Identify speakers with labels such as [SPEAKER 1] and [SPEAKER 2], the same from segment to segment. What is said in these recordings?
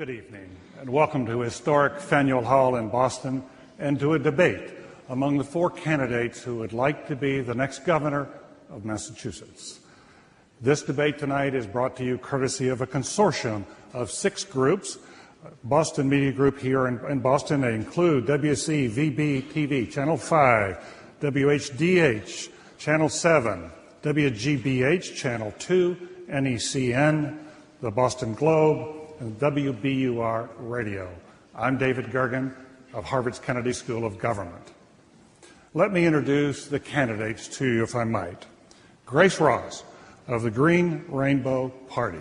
[SPEAKER 1] Good evening, and welcome to historic Faneuil Hall in Boston and to a debate among the four candidates who would like to be the next governor of Massachusetts. This debate tonight is brought to you courtesy of a consortium of 6 groups. Boston Media Group here in Boston. They include WCVB-TV, Channel 5, WHDH, Channel 7, WGBH, Channel 2, NECN, the Boston Globe, and WBUR Radio. I'm David Gergen of Harvard's Kennedy School of Government. Let me introduce the candidates to you, if I might. Grace Ross of the Green Rainbow Party.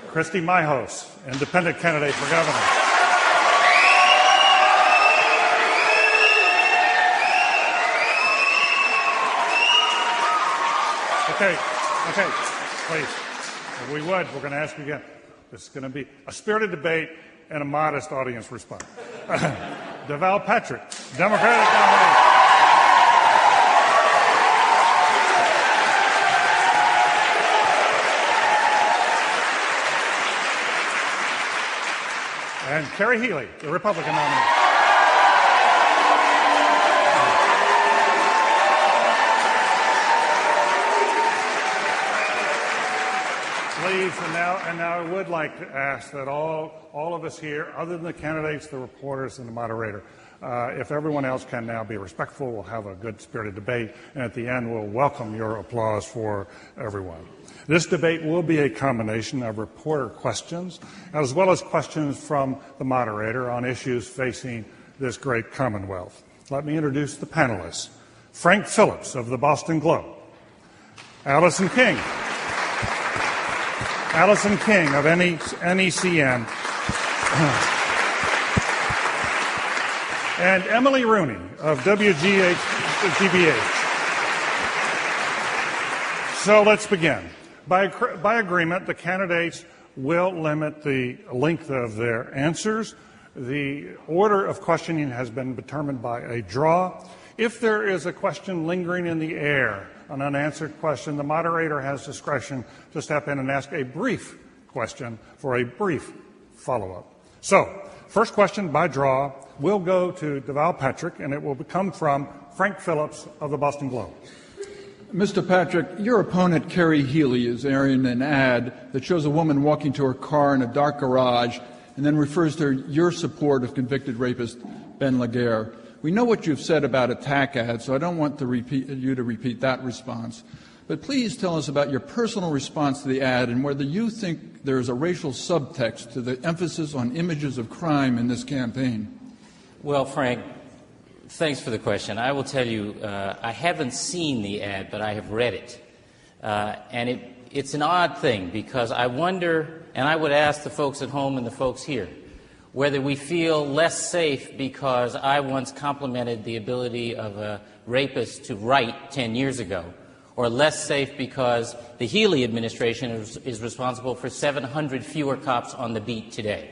[SPEAKER 1] Christy Mihos, independent candidate for governor. Okay, please. If we would, we're going to ask you again. This is going to be a spirited debate and a modest audience response. Deval Patrick, Democratic nominee. And Kerry Healey, the Republican nominee. Please, and now I would like to ask that all of us here, other than the candidates, the reporters, and the moderator, if everyone else can now be respectful, we'll have a good spirited debate, and at the end we'll welcome your applause for everyone. This debate will be a combination of reporter questions as well as questions from the moderator on issues facing this great Commonwealth. Let me introduce the panelists. Frank Phillips of the Boston Globe. Allison King of NECN. And Emily Rooney of WGBH. So let's begin. By agreement, the candidates will limit the length of their answers. The order of questioning has been determined by a draw. If there is a question lingering in the air, an unanswered question, the moderator has discretion to step in and ask a brief question for a brief follow-up. So, first question by draw will go to Deval Patrick, and it will come from Frank Phillips of the Boston Globe.
[SPEAKER 2] Mr. Patrick, your opponent, Kerry Healey, is airing an ad that shows a woman walking to her car in a dark garage and then refers to your support of convicted rapist Ben Laguerre. We know what you've said about attack ads, so I don't want you to repeat that response. But please tell us about your personal response to the ad and whether you think there is a racial subtext to the emphasis on images of crime in this campaign.
[SPEAKER 3] Well, Frank, thanks for the question. I will tell you, I haven't seen the ad, but I have read it. And it's an odd thing because I wonder, and I would ask the folks at home and the folks here, whether we feel less safe because I once complimented the ability of a rapist to write 10 years ago, or less safe because the Healey administration is responsible for 700 fewer cops on the beat today.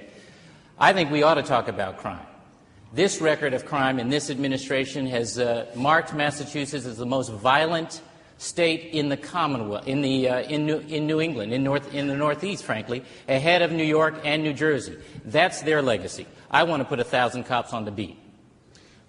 [SPEAKER 3] I think we ought to talk about crime. This record of crime in this administration has marked Massachusetts as the most violent state in the Commonwealth, in New England, in the Northeast, frankly, ahead of New York and New Jersey. That's their legacy. I want to put 1,000 cops on the beat.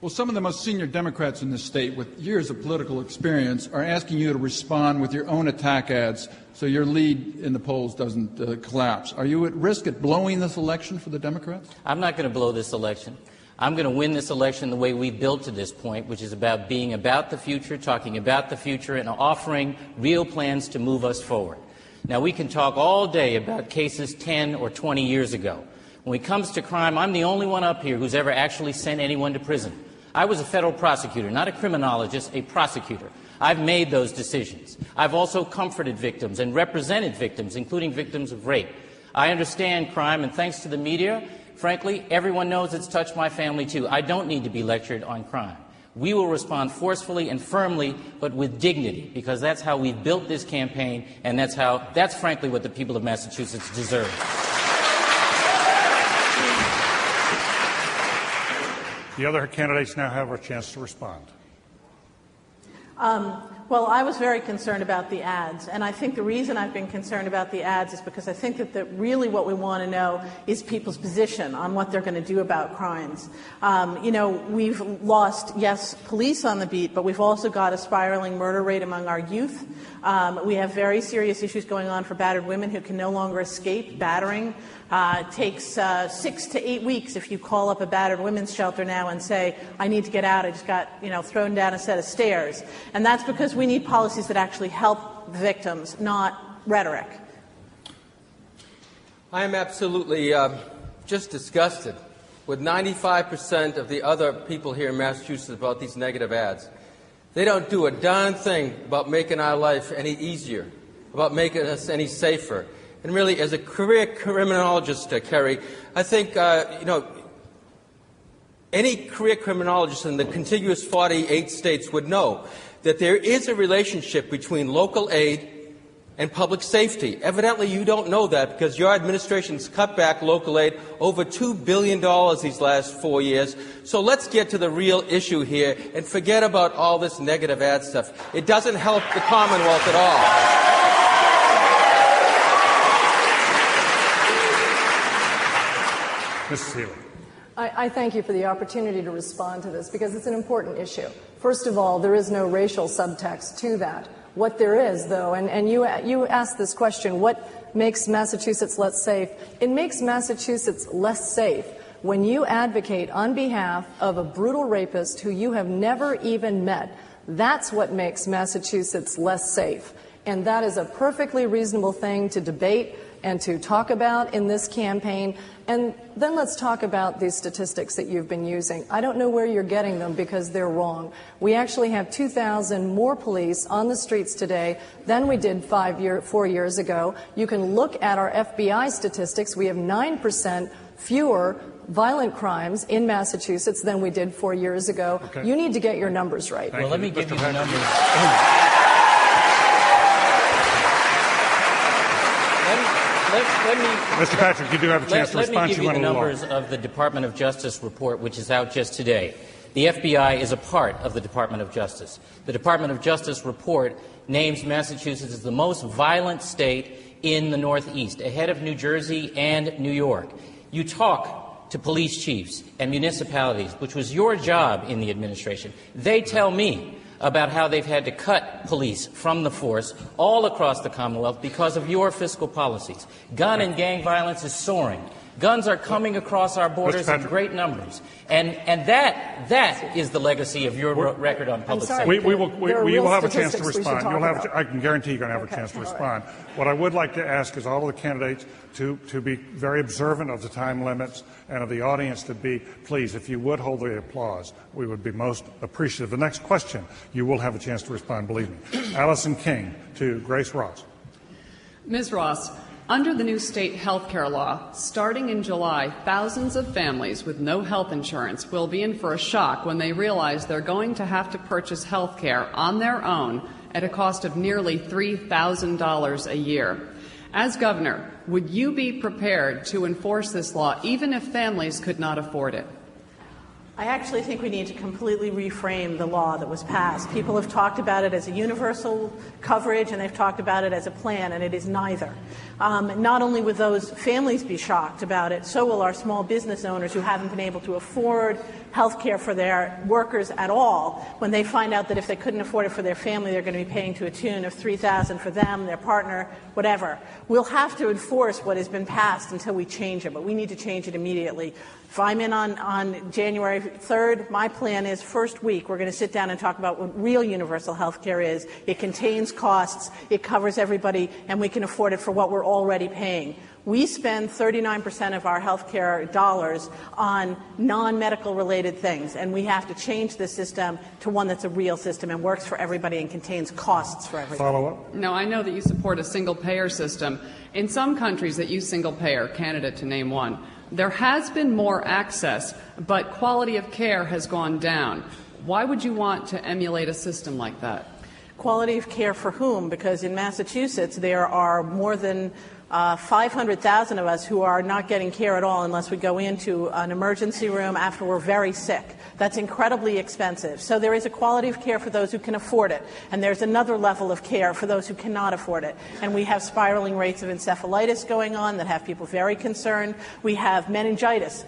[SPEAKER 2] Well, some of the most senior Democrats in this state with years of political experience are asking you to respond with your own attack ads so your lead in the polls doesn't collapse. Are you at risk at blowing this election for the Democrats?
[SPEAKER 3] I'm not going to blow this election. I'm going to win this election the way we built to this point, which is about being about the future, talking about the future, and offering real plans to move us forward. Now, we can talk all day about cases 10 or 20 years ago. When it comes to crime, I'm the only one up here who's ever actually sent anyone to prison. I was a federal prosecutor, not a criminologist, a prosecutor. I've made those decisions. I've also comforted victims and represented victims, including victims of rape. I understand crime, and thanks to the media, frankly, everyone knows it's touched my family, too. I don't need to be lectured on crime. We will respond forcefully and firmly, but with dignity, because that's how we've built this campaign, and that's frankly what the people of Massachusetts deserve.
[SPEAKER 1] The other candidates now have a chance to respond.
[SPEAKER 4] Well, I was very concerned about the ads, and I think the reason I've been concerned about the ads is because I think that really what we want to know is people's position on what they're going to do about crimes. We've lost, yes, police on the beat, but we've also got a spiraling murder rate among our youth. We have very serious issues going on for battered women who can no longer escape battering. It takes 6 to 8 weeks if you call up a battered women's shelter now and say, I need to get out, I just got thrown down a set of stairs. And that's because we need policies that actually help victims, not rhetoric.
[SPEAKER 5] I am absolutely just disgusted with 95% of the other people here in Massachusetts about these negative ads. They don't do a darn thing about making our life any easier, about making us any safer. And really, as a career criminologist, Kerry, I think, any career criminologist in the contiguous 48 states would know that there is a relationship between local aid and public safety. Evidently, you don't know that because your administration's cut back local aid over $2 billion these last 4 years. So let's get to the real issue here and forget about all this negative ad stuff. It doesn't help the Commonwealth at all.
[SPEAKER 1] Mrs. Healey.
[SPEAKER 6] I thank you for the opportunity to respond to this because it's an important issue. First of all, there is no racial subtext to that. What there is, though, and you asked this question, what makes Massachusetts less safe? It makes Massachusetts less safe when you advocate on behalf of a brutal rapist who you have never even met. That's what makes Massachusetts less safe. And that is a perfectly reasonable thing to debate and to talk about in this campaign. And then let's talk about these statistics that you've been using. I don't know where you're getting them because they're wrong. We actually have 2,000 more police on the streets today than we did 4 years ago. You can look at our FBI statistics. We have 9% fewer violent crimes in Massachusetts than we did 4 years ago. Okay. You need to get your numbers right.
[SPEAKER 3] Well, let me give you the numbers.
[SPEAKER 1] Mr. Patrick, you do have a chance to respond.
[SPEAKER 3] Let me give you the numbers of the Department of Justice report, which is out just today. The FBI is a part of the Department of Justice. The Department of Justice report names Massachusetts as the most violent state in the Northeast, ahead of New Jersey and New York. You talk to police chiefs and municipalities, which was your job in the administration. They tell me about how they've had to cut police from the force all across the Commonwealth because of your fiscal policies. Gun and gang violence is soaring. Guns are coming across our borders in great numbers. And that is the legacy of your record on public safety.
[SPEAKER 1] We will have a chance to respond. I can guarantee you're going to have a chance to respond. What I would like to ask is all of the candidates to be very observant of the time limits and of the audience to be, please, if you would hold the applause, we would be most appreciative. The next question, you will have a chance to respond, believe me. Allison King to Grace Ross.
[SPEAKER 7] Ms. Ross, under the new state health care law, starting in July, thousands of families with no health insurance will be in for a shock when they realize they're going to have to purchase health care on their own at a cost of nearly $3,000 a year. As governor, would you be prepared to enforce this law even if families could not afford it?
[SPEAKER 4] I actually think we need to completely reframe the law that was passed. People have talked about it as a universal coverage, and they've talked about it as a plan, and it is neither. Not only will those families be shocked about it, so will our small business owners who haven't been able to afford health care for their workers at all when they find out that if they couldn't afford it for their family, they're going to be paying to a tune of $3,000 for them, their partner, whatever. We'll have to enforce what has been passed until we change it, but we need to change it immediately. If I'm in on January 3rd, my plan is first week we're going to sit down and talk about what real universal health care is. It contains costs, it covers everybody, and we can afford it for what we're already paying. We spend 39% of our health care dollars on non-medical related things, and we have to change the system to one that's a real system and works for everybody and contains costs for everybody.
[SPEAKER 1] Follow-up?
[SPEAKER 7] No, I know that you support a single-payer system. In some countries that use single-payer, Canada to name one, there has been more access, but quality of care has gone down. Why would you want to emulate a system like that?
[SPEAKER 4] Quality of care for whom? Because in Massachusetts there are more than 500,000 of us who are not getting care at all unless we go into an emergency room after we're very sick. That's incredibly expensive. So there is a quality of care for those who can afford it, and there's another level of care for those who cannot afford it. And we have spiraling rates of encephalitis going on that have people very concerned. We have meningitis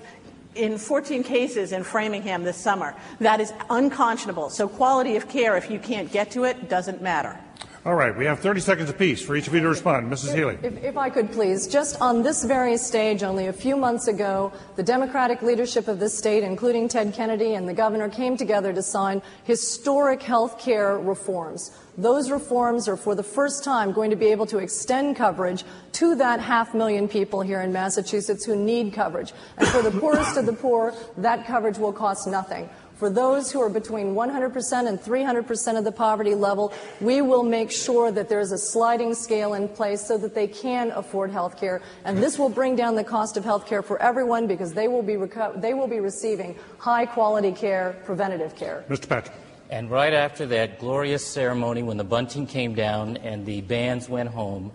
[SPEAKER 4] in 14 cases in Framingham this summer. That is unconscionable. So quality of care, if you can't get to it, doesn't matter.
[SPEAKER 1] All right, we have 30 seconds apiece for each of you to respond. Mrs. Healey.
[SPEAKER 6] If I could please, just on this very stage only a few months ago, the Democratic leadership of this state, including Ted Kennedy and the governor, came together to sign historic health care reforms. Those reforms are for the first time going to be able to extend coverage to that 500,000 people here in Massachusetts who need coverage. And for the poorest of the poor, that coverage will cost nothing. For those who are between 100% and 300% of the poverty level, we will make sure that there is a sliding scale in place so that they can afford health care. And this will bring down the cost of health care for everyone because they will be receiving high-quality care, preventative care.
[SPEAKER 1] Mr. Patrick.
[SPEAKER 3] And right after that glorious ceremony when the bunting came down and the bands went home,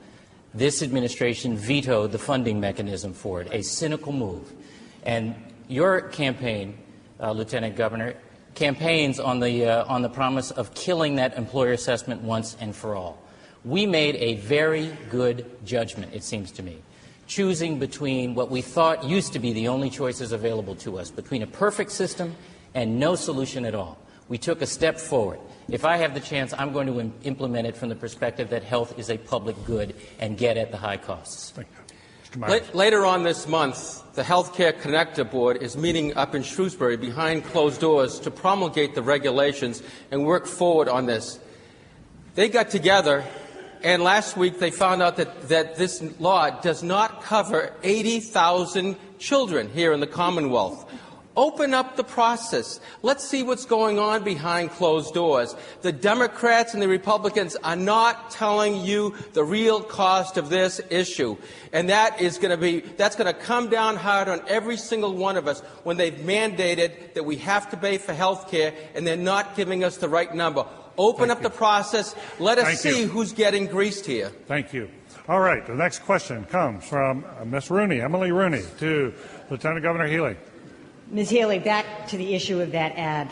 [SPEAKER 3] this administration vetoed the funding mechanism for it, a cynical move. And your campaign, Lieutenant Governor, campaigns on the promise of killing that employer assessment once and for all. We made a very good judgment, it seems to me, choosing between what we thought used to be the only choices available to us, between a perfect system and no solution at all. We took a step forward. If I have the chance, I'm going to implement it from the perspective that health is a public good and get at the high costs.
[SPEAKER 1] Thank you. Mr. Mihos.
[SPEAKER 5] Later on this month, the Healthcare Connector Board is meeting up in Shrewsbury behind closed doors to promulgate the regulations and work forward on this. They got together, and last week they found out that this law does not cover 80,000 children here in the Commonwealth. Open up the process. Let's see what's going on behind closed doors. The Democrats and the Republicans are not telling you the real cost of this issue. And that's going to come down hard on every single one of us when they've mandated that we have to pay for health care and they're not giving us the right number. Open up the process. Let us see who's getting greased here.
[SPEAKER 1] Thank you. All right. The next question comes from Ms. Rooney, Emily Rooney, to Lieutenant Governor Healey.
[SPEAKER 8] Ms. Healey, back to the issue of that ad.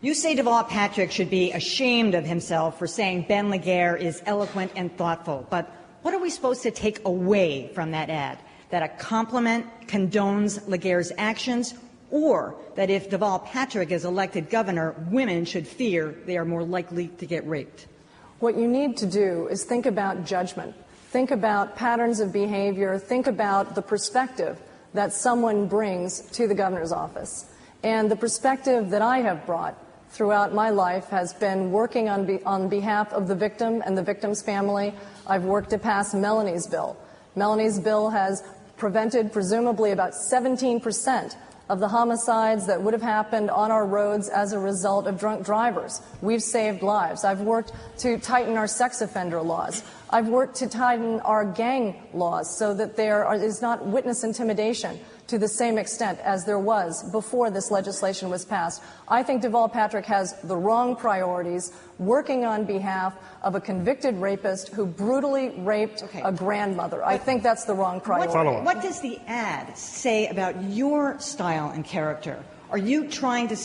[SPEAKER 8] You say Deval Patrick should be ashamed of himself for saying Ben Laguerre is eloquent and thoughtful. But what are we supposed to take away from that ad? That a compliment condones Laguerre's actions, or that if Deval Patrick is elected governor, women should fear they are more likely to get raped?
[SPEAKER 6] What you need to do is think about judgment. Think about patterns of behavior. Think about the perspective that someone brings to the governor's office. And the perspective that I have brought throughout my life has been working on behalf of the victim and the victim's family. I've worked to pass Melanie's bill. Melanie's bill has prevented presumably about 17% of the homicides that would have happened on our roads as a result of drunk drivers. We've saved lives. I've worked to tighten our sex offender laws. I've worked to tighten our gang laws so that there is not witness intimidation to the same extent as there was before this legislation was passed. I think Deval Patrick has the wrong priorities, working on behalf of a convicted rapist who brutally raped a grandmother. I think that's the wrong priority.
[SPEAKER 8] What does the ad say about your style and character? Are you trying to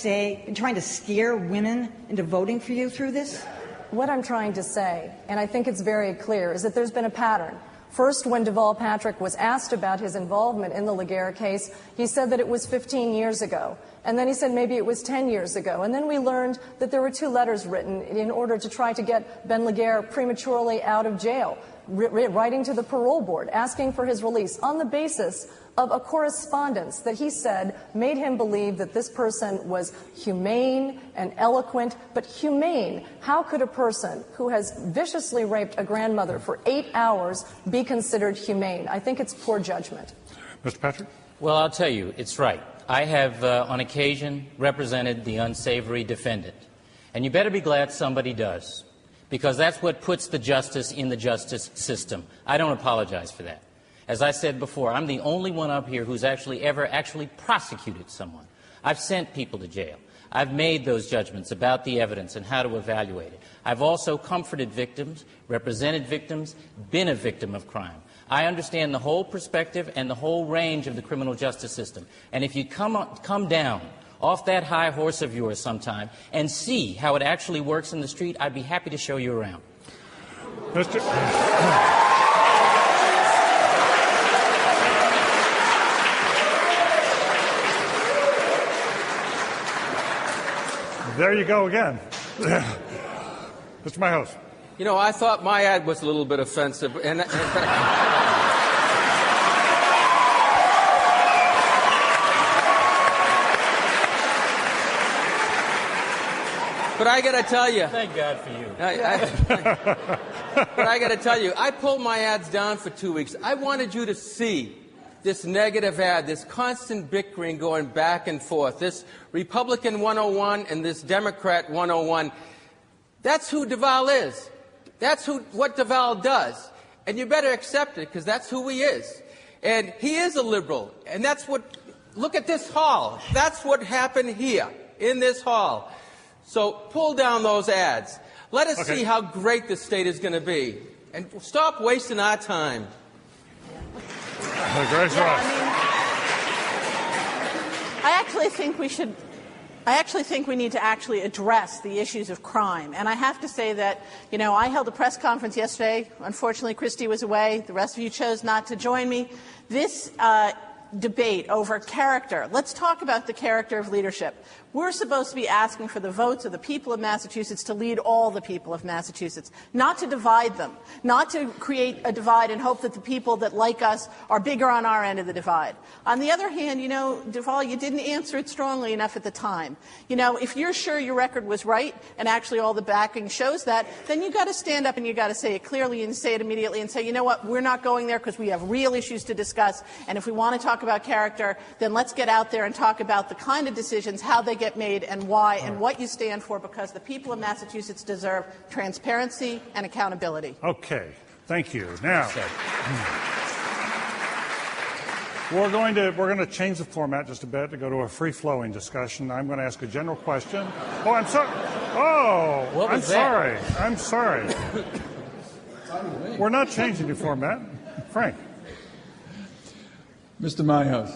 [SPEAKER 8] scare women into voting for you through this?
[SPEAKER 6] What I'm trying to say, and I think it's very clear, is that there's been a pattern. First, when Deval Patrick was asked about his involvement in the Laguerre case, he said that it was 15 years ago. And then he said maybe it was 10 years ago. And then we learned that there were 2 letters written in order to try to get Ben Laguerre prematurely out of jail, writing to the parole board, asking for his release on the basis of a correspondence that he said made him believe that this person was humane and eloquent. But humane, how could a person who has viciously raped a grandmother for 8 hours be considered humane? I think it's poor judgment.
[SPEAKER 1] Mr. Patrick?
[SPEAKER 3] Well, I'll tell you, it's right. I have, on occasion, represented the unsavory defendant. And you better be glad somebody does, because that's what puts the justice in the justice system. I don't apologize for that. As I said before, I'm the only one up here who's ever prosecuted someone. I've sent people to jail. I've made those judgments about the evidence and how to evaluate it. I've also comforted victims, represented victims, been a victim of crime. I understand the whole perspective and the whole range of the criminal justice system. And if you come down off that high horse of yours sometime and see how it actually works in the street, I'd be happy to show you around.
[SPEAKER 1] Mr. There you go again. Mr. Mihos.
[SPEAKER 5] You know, I thought my ad was a little bit offensive. But I got to tell you.
[SPEAKER 3] Thank God for you.
[SPEAKER 5] But I got to tell you, I pulled my ads down for 2 weeks. I wanted you to see this negative ad, this constant bickering going back and forth, this Republican 101 and this Democrat 101. That's who Deval is. That's what Deval does. And you better accept it, because that's who he is. And he is a liberal. And that's what, look at this hall. That's what happened here, in this hall. So pull down those ads. Let us see how great this state is going to be. And stop wasting our time.
[SPEAKER 4] I actually think we need to actually address the issues of crime. And I have to say that, you know, I held a press conference yesterday. Unfortunately, Christy was away. The rest of you chose not to join me. This debate over character. Let's talk about the character of leadership. We're supposed to be asking for the votes of the people of Massachusetts to lead all the people of Massachusetts, not to divide them, not to create a divide and hope that the people that like us are bigger on our end of the divide. On the other hand, you know, Deval, you didn't answer it strongly enough at the time. You know, if you're sure your record was right and actually all the backing shows that, then you've got to stand up and you've got to say it clearly and say it immediately and say, you know what, we're not going there because we have real issues to discuss. And if we want to talk about character, then let's get out there and talk about the kind of decisions, how they get made and why and what you stand for, because the people of Massachusetts deserve transparency and accountability.
[SPEAKER 1] Okay. Thank you. Now, we're going to change the format just a bit to go to a free-flowing discussion. I'm going to ask a general question. Oh, I'm sorry. Oh, I'm sorry. I'm sorry. We're not changing the format. Frank.
[SPEAKER 2] Mr. Mihos,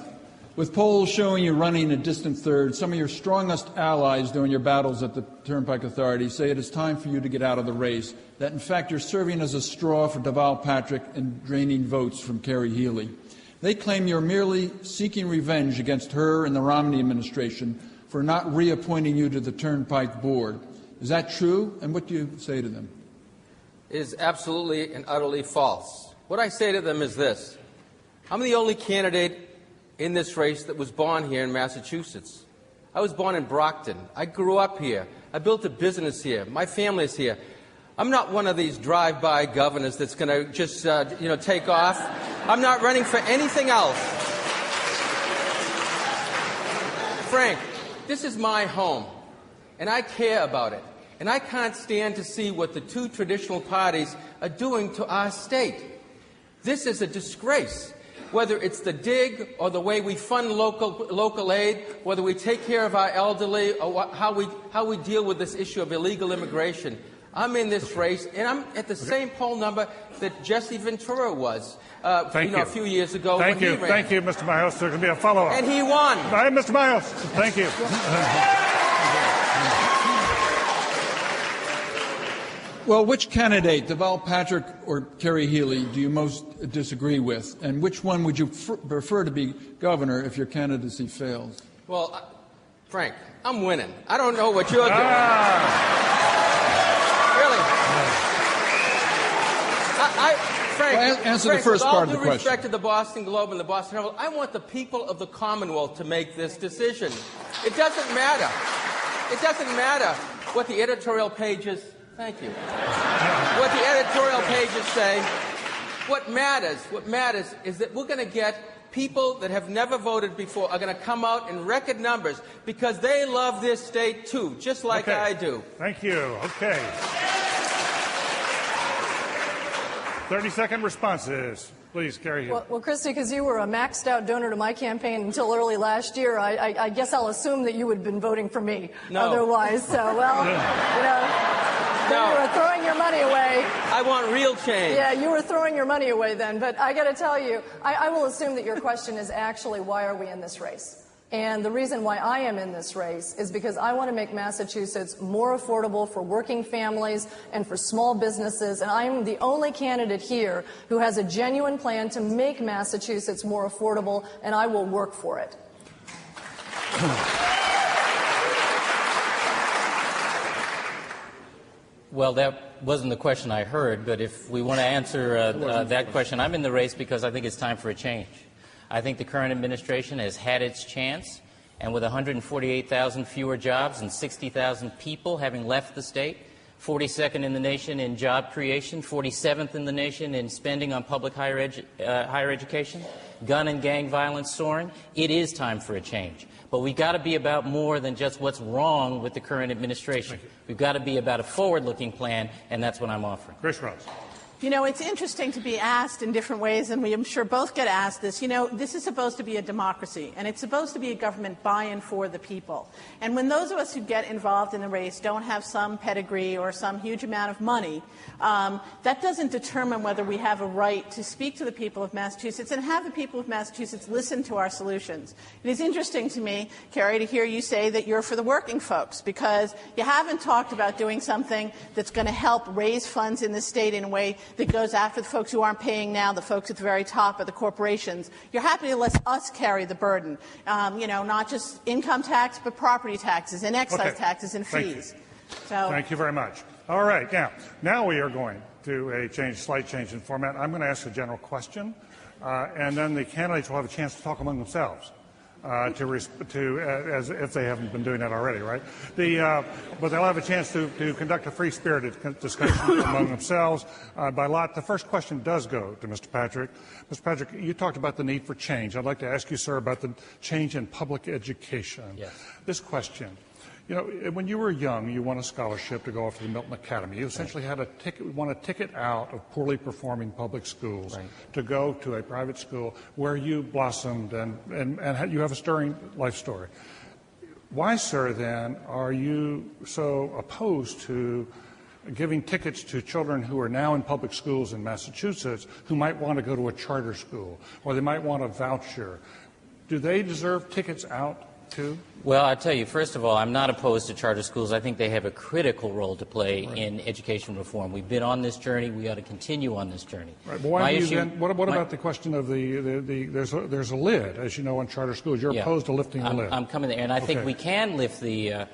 [SPEAKER 2] with polls showing you running a distant third, some of your strongest allies during your battles at the Turnpike Authority say it is time for you to get out of the race, that in fact you're serving as a straw for Deval Patrick and draining votes from Kerry Healey. They claim you're merely seeking revenge against her and the Romney administration for not reappointing you to the Turnpike Board. Is that true? And what do you say to them?
[SPEAKER 5] It is absolutely and utterly false. What I say to them is this. I'm the only candidate in this race that was born here in Massachusetts. I was born in Brockton. I grew up here. I built a business here. My family is here. I'm not one of these drive-by governors that's going to just, take off. I'm not running for anything else. Frank, this is my home, and I care about it. And I can't stand to see what the two traditional parties are doing to our state. This is a disgrace. Whether it's the dig or the way we fund local aid, whether we take care of our elderly, or how we deal with this issue of illegal immigration. I'm in this race, and I'm at the same poll number that Jesse Ventura was a few years ago when he ran.
[SPEAKER 1] Thank you, Mr. Mihos. There's going to be a follow-up.
[SPEAKER 5] And he won.
[SPEAKER 1] Mr. Mihos, thank you.
[SPEAKER 2] Well, which candidate, Deval Patrick or Kerry Healey, do you most disagree with? And which one would you prefer to be governor if your candidacy fails?
[SPEAKER 5] Well, Frank, I'm winning. I don't know what you're doing. Really? Frank,
[SPEAKER 2] answer the first part of the question.
[SPEAKER 5] With all due respect to the Boston Globe and the Boston Herald, I want the people of the Commonwealth to make this decision. It doesn't matter. It doesn't matter what the editorial pages... Thank you. What the editorial pages say, what matters is that we're going to get people that have never voted before are going to come out in record numbers because they love this state too, just like I do.
[SPEAKER 1] Thank you. Okay. 30-second responses. Please, Kerry.
[SPEAKER 6] Well, Christy, because you were a maxed out donor to my campaign until early last year, I guess I'll assume that you would have been voting for me otherwise. So,
[SPEAKER 5] No.
[SPEAKER 6] You were throwing your money away.
[SPEAKER 5] I want real change.
[SPEAKER 6] Yeah, you were throwing your money away then. But I got to tell you, I will assume that your question is actually, why are we in this race? And the reason why I am in this race is because I want to make Massachusetts more affordable for working families and for small businesses. And I am the only candidate here who has a genuine plan to make Massachusetts more affordable, and I will work for it.
[SPEAKER 3] Well, that wasn't the question I heard, but if we want to answer that question, I'm in the race because I think it's time for a change. I think the current administration has had its chance, and with 148,000 fewer jobs and 60,000 people having left the state, 42nd in the nation in job creation, 47th in the nation in spending on public higher education, gun and gang violence soaring, it is time for a change. But we've got to be about more than just what's wrong with the current administration. We've got to be about a forward-looking plan, and that's what I'm offering.
[SPEAKER 1] Grace Ross.
[SPEAKER 4] You know, it's interesting to be asked in different ways, and we, I'm sure, both get asked this. You know, this is supposed to be a democracy, and it's supposed to be a government by and for the people. And when those of us who get involved in the race don't have some pedigree or some huge amount of money, that doesn't determine whether we have a right to speak to the people of Massachusetts and have the people of Massachusetts listen to our solutions. It is interesting to me, Kerry, to hear you say that you're for the working folks, because you haven't talked about doing something that's going to help raise funds in the state in a way that goes after the folks who aren't paying now, the folks at the very top of the corporations. You're happy to let us carry the burden, you know, not just income tax, but property taxes and excise taxes and fees.
[SPEAKER 1] Thank you very much. All right, now we are going to a slight change in format. I'm going to ask a general question, and then the candidates will have a chance to talk among themselves. As if they haven't been doing that already, right? But they'll have a chance to conduct a free-spirited discussion among themselves by lot. The first question does go to Mr. Patrick. Mr. Patrick, you talked about the need for change. I'd like to ask you, sir, about the change in public education.
[SPEAKER 3] Yes.
[SPEAKER 1] This question. You know, when you were young, you won a scholarship to go off to the Milton Academy. You essentially had won a ticket out of poorly performing public schools to go to a private school where you blossomed and you have a stirring life story. Why, sir, then, are you so opposed to giving tickets to children who are now in public schools in Massachusetts who might want to go to a charter school, or they might want a voucher? Do they deserve tickets out too?
[SPEAKER 3] Well, I tell you, first of all, I'm not opposed to charter schools. I think they have a critical role to play in education reform. We've been on this journey. We ought to continue on this journey.
[SPEAKER 1] Right. But why do you then? What about the question of there's a lid, as you know, on charter schools? You're opposed to lifting the lid.
[SPEAKER 3] I'm coming there, and I think we can lift the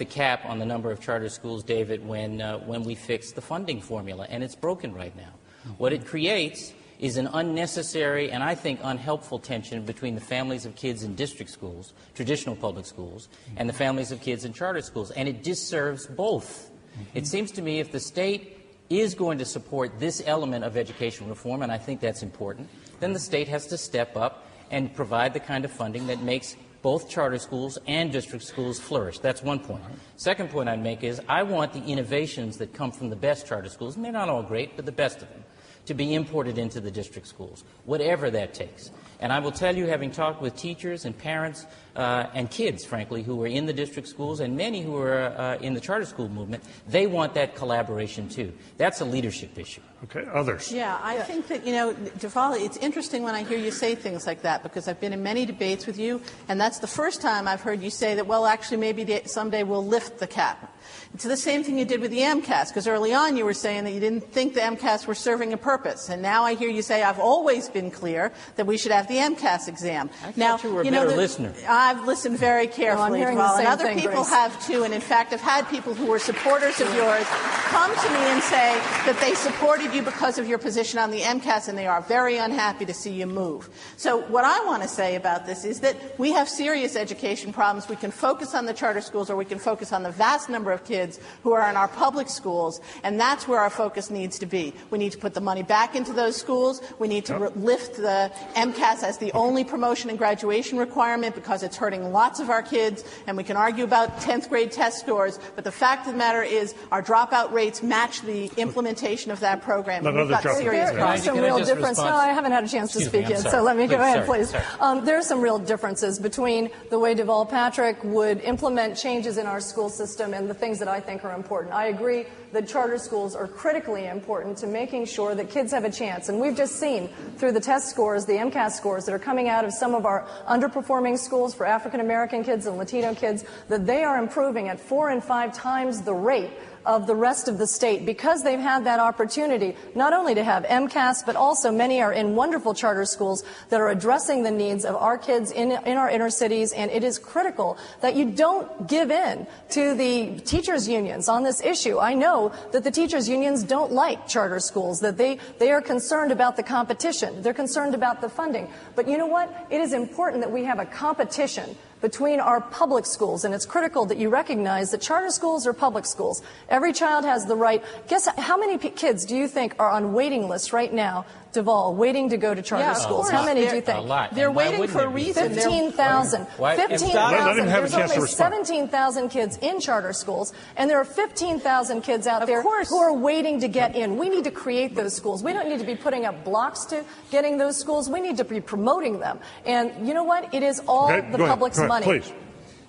[SPEAKER 3] cap on the number of charter schools, David, when we fix the funding formula, and it's broken right now. What it creates is an unnecessary and I think unhelpful tension between the families of kids in district schools, traditional public schools, and the families of kids in charter schools, and it disserves both. It seems to me if the state is going to support this element of education reform, and I think that's important, then the state has to step up and provide the kind of funding that makes both charter schools and district schools flourish. That's one point. Second point I'd make is I want the innovations that come from the best charter schools, and they're not all great, but the best of them, to be imported into the district schools, whatever that takes. And I will tell you, having talked with teachers and parents and kids, frankly, who are in the district schools and many who are in the charter school movement, they want that collaboration too. That's a leadership issue.
[SPEAKER 1] Okay, others.
[SPEAKER 4] Yeah, I think that, you know, Deval, it's interesting when I hear you say things like that, because I've been in many debates with you, and that's the first time I've heard you say that, well, actually, maybe someday we'll lift the cap. It's the same thing you did with the MCAS, because early on you were saying that you didn't think the MCAS were serving a purpose. And now I hear you say, I've always been clear that we should have the MCAS exam.
[SPEAKER 3] I thought you were a better listener.
[SPEAKER 4] I've listened very carefully, Deval, and other people have too. And in fact, I've had people who were supporters of yours come to me and say that they supported you because of your position on the MCAS, and they are very unhappy to see you move. So what I want to say about this is that we have serious education problems. We can focus on the charter schools, or we can focus on the vast number of kids who are in our public schools, and that's where our focus needs to be. We need to put the money back into those schools. We need to lift the MCAS as the only promotion and graduation requirement, because it's it's hurting lots of our kids, and we can argue about 10th grade test scores, but the fact of the matter is our dropout rates match the implementation of that program.
[SPEAKER 1] We've got
[SPEAKER 4] serious
[SPEAKER 6] There are some real differences. No, I haven't had a chance to speak yet, so let me go ahead, please. There are some real differences between the way Deval Patrick would implement changes in our school system and the things that I think are important. I agree that charter schools are critically important to making sure that kids have a chance. And we've just seen through the test scores, the MCAS scores that are coming out of some of our underperforming schools for African American kids and Latino kids, that they are improving at 4 and 5 times the rate of the rest of the state because they've had that opportunity not only to have MCAS, but also many are in wonderful charter schools that are addressing the needs of our kids in our inner cities. And it is critical that you don't give in to the teachers' unions on this issue. I know that the teachers' unions don't like charter schools, that they are concerned about the competition. They're concerned about the funding. But you know what? It is important that we have a competition between our public schools, and it's critical that you recognize that charter schools are public schools. Every child has the right. Guess how many kids do you think are on waiting lists right now, Deval, waiting to go to charter schools? How many do you think?
[SPEAKER 3] A lot.
[SPEAKER 4] They're waiting for a reason.
[SPEAKER 6] 15,000. 15,000. There's only 17,000 kids in charter schools, and there are 15,000 kids out there who are waiting to get in. We need to create those schools. We don't need to be putting up blocks to getting those schools. We need to be promoting them. And you know what? It is all the public's money.
[SPEAKER 1] Please.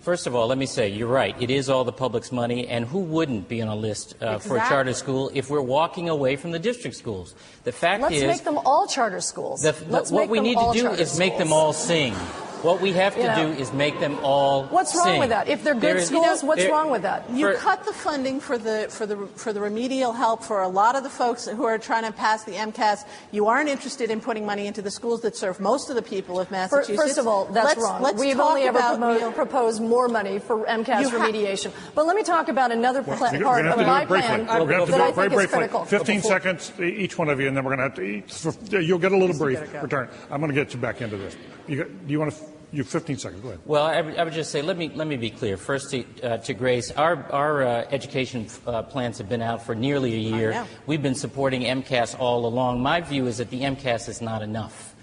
[SPEAKER 3] First of all, let me say, you're right. It is all the public's money, and who wouldn't be on a list for a charter school if we're walking away from the district schools? The fact
[SPEAKER 6] Let's make them all charter schools.
[SPEAKER 3] What we need to do is make them all sing. What we have to do is make them all
[SPEAKER 6] What's wrong
[SPEAKER 3] sing.
[SPEAKER 6] with that? If they're good schools, what's wrong with that?
[SPEAKER 4] You cut the funding for the remedial help for a lot of the folks who are trying to pass the MCAS. You aren't interested in putting money into the schools that serve most of the people of Massachusetts.
[SPEAKER 6] First of all, that's wrong. We've only ever proposed more money for MCAS remediation. But let me talk about another part of my plan that I think is critical.
[SPEAKER 1] 15 seconds, each one of you, and then we're going to have to you'll get a little brief return. I'm going to get you back into this. Do you want to? You 15 seconds. Go ahead.
[SPEAKER 3] Well, I would just say, let me be clear. First, to Grace, our education plans have been out for nearly a year. We've been supporting MCAS all along. My view is that the MCAS is not enough.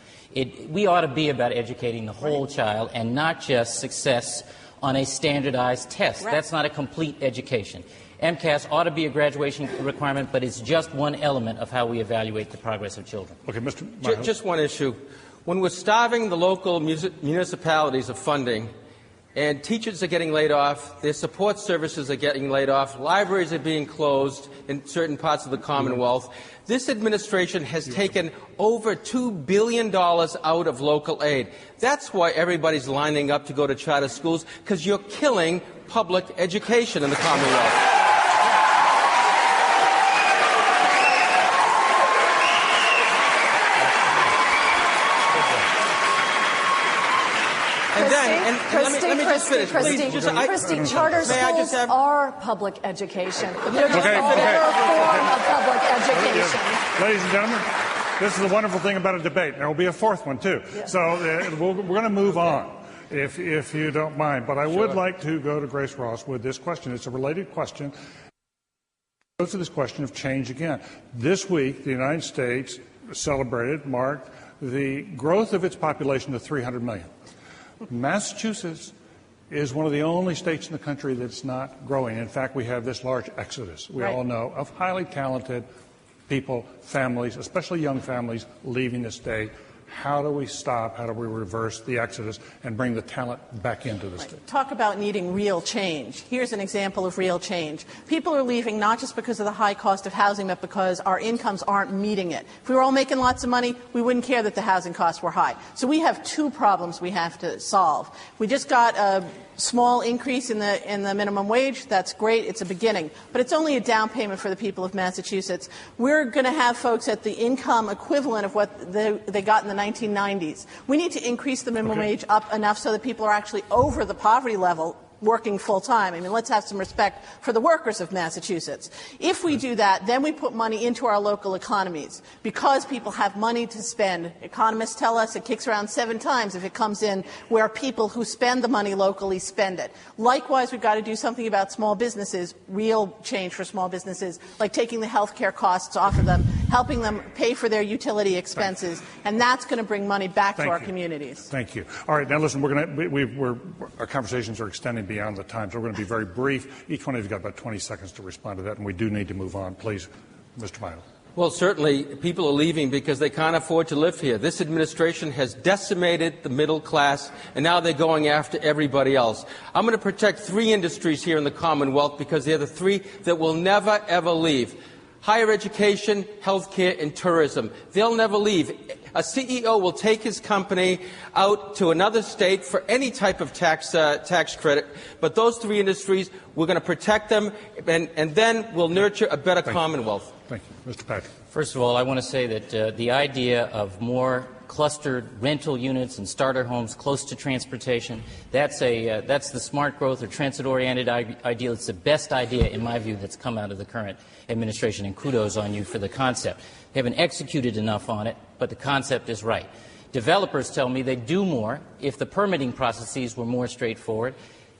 [SPEAKER 3] We ought to be about educating the whole child and not just success on a standardized test. Right. That's not a complete education. MCAS ought to be a graduation requirement, but it's just one element of how we evaluate the progress of children.
[SPEAKER 1] Okay, Mr. Mihos.
[SPEAKER 5] Just one issue. When we're starving the local municipalities of funding and teachers are getting laid off, their support services are getting laid off, libraries are being closed in certain parts of the Commonwealth, this administration has taken over $2 billion out of local aid. That's why everybody's lining up to go to charter schools, because you're killing public education in the Commonwealth.
[SPEAKER 6] Christy, charter schools are public education. They're just a better form of public education.
[SPEAKER 1] Ladies and gentlemen, this is the wonderful thing about a debate. There will be a fourth one, too. Yeah. So we're going to move on, if you don't mind. But I would like to go to Grace Ross with this question. It's a related question. It goes to this question of change again. This week, the United States marked the growth of its population to 300 million. Massachusetts is one of the only states in the country that's not growing. In fact, we have this large exodus, we all know, of highly talented people, families, especially young families, leaving the state. How do we stop, how do we reverse the exodus and bring the talent back into the state?
[SPEAKER 4] Talk about needing real change. Here's an example of real change. People are leaving not just because of the high cost of housing, but because our incomes aren't meeting it. If we were all making lots of money, we wouldn't care that the housing costs were high. So we have two problems we have to solve. We just got a small increase in the minimum wage. That's great. It's a beginning. But it's only a down payment for the people of Massachusetts. We're going to have folks at the income equivalent of what they got in the 1990s. We need to increase the minimum wage up enough so that people are actually over the poverty level working full-time. I mean, let's have some respect for the workers of Massachusetts. If we do that, then we put money into our local economies because people have money to spend. Economists tell us it kicks around 7 times if it comes in where people who spend the money locally spend it. Likewise, we've got to do something about small businesses, real change for small businesses, like taking the health care costs off of them helping them pay for their utility expenses, and that's going to bring money back to our communities.
[SPEAKER 1] Thank you. All right, now listen, our conversations are extending beyond the time, so we're going to be very brief. Each one of you got about 20 seconds to respond to that, and we do need to move on. Please, Mr. Mihos.
[SPEAKER 5] Well, certainly people are leaving because they can't afford to live here. This administration has decimated the middle class, and now they're going after everybody else. I'm going to protect 3 industries here in the Commonwealth because they're the 3 that will never, ever leave. Higher education, healthcare, and tourism. They'll never leave. A CEO will take his company out to another state for any type of tax credit, but those 3 industries, we're going to protect them, and then we'll nurture a better Commonwealth.
[SPEAKER 1] Thank you. Mr. Patrick.
[SPEAKER 3] First of all, I want to say that the idea of more clustered rental units and starter homes close to transportation, that's the smart growth or transit-oriented ideal. It's the best idea, in my view, that's come out of the current administration, and kudos on you for the concept. They haven't executed enough on it, but the concept is right. Developers tell me they'd do more if the permitting processes were more straightforward.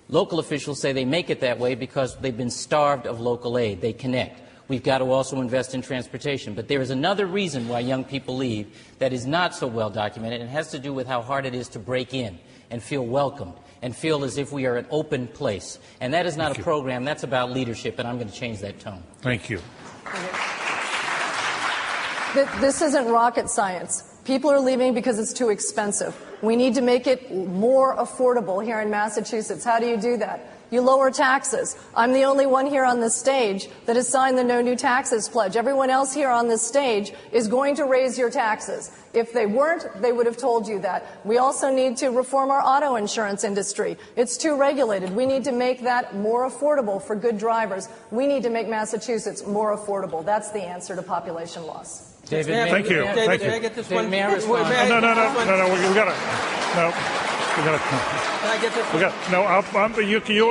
[SPEAKER 3] Local officials say they make it that way because they've been starved of local aid. They connect. We've got to also invest in transportation. But there is another reason why young people leave that is not so well documented, and it has to do with how hard it is to break in and feel welcomed and feel as if we are an open place. And that is not a program. That's about leadership, and I'm going to change that tone.
[SPEAKER 1] Thank you.
[SPEAKER 6] This isn't rocket science. People are leaving because it's too expensive. We need to make it more affordable here in Massachusetts. How do you do that? You lower taxes. I'm the only one here on this stage that has signed the No New Taxes pledge. Everyone else here on this stage is going to raise your taxes. If they weren't, they would have told you that. We also need to reform our auto insurance industry. It's too regulated. We need to make that more affordable for good drivers. We need to make Massachusetts more affordable. That's the answer to population loss.
[SPEAKER 3] David,
[SPEAKER 1] thank you.
[SPEAKER 5] David, may I get this one?
[SPEAKER 3] May I respond?
[SPEAKER 1] No, we got to. No.
[SPEAKER 5] Can I get this one?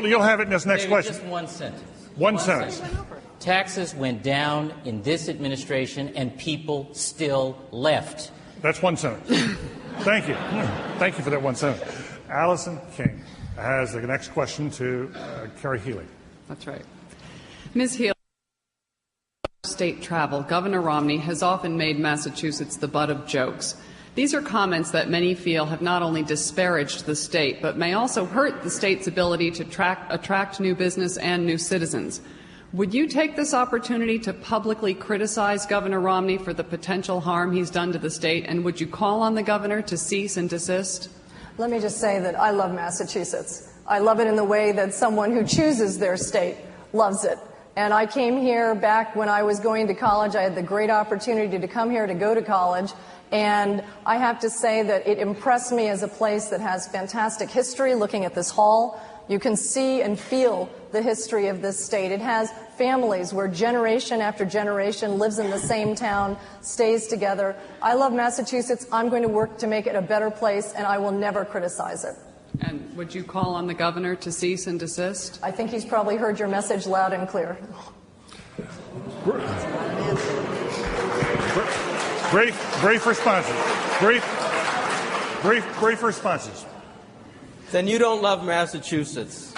[SPEAKER 1] You'll have it in this next
[SPEAKER 3] David,
[SPEAKER 1] question.
[SPEAKER 3] Just one sentence.
[SPEAKER 1] One sentence.
[SPEAKER 3] Taxes went down in this administration, and people still left.
[SPEAKER 1] That's one sentence. Thank you. Thank you for that one sentence. Allison King has the next question to Kerry Healey.
[SPEAKER 7] That's right. Ms. Healey, state travel, Governor Romney has often made Massachusetts the butt of jokes. These are comments that many feel have not only disparaged the state, but may also hurt the state's ability to attract new business and new citizens. Would you take this opportunity to publicly criticize Governor Romney for the potential harm he's done to the state, and would you call on the governor to cease and desist?
[SPEAKER 6] Let me just say that I love Massachusetts. I love it in the way that someone who chooses their state loves it. And I came here back when I was going to college. I had the great opportunity to come here to go to college. And I have to say that it impressed me as a place that has fantastic history. Looking at this hall, you can see and feel the history of this state. It has families where generation after generation lives in the same town, stays together. I love Massachusetts. I'm going to work to make it a better place, and I will never criticize it.
[SPEAKER 7] And would you call on the governor to cease and desist?
[SPEAKER 6] I think he's probably heard your message loud and clear.
[SPEAKER 1] Brief responses. Brief responses.
[SPEAKER 5] Then you don't love Massachusetts.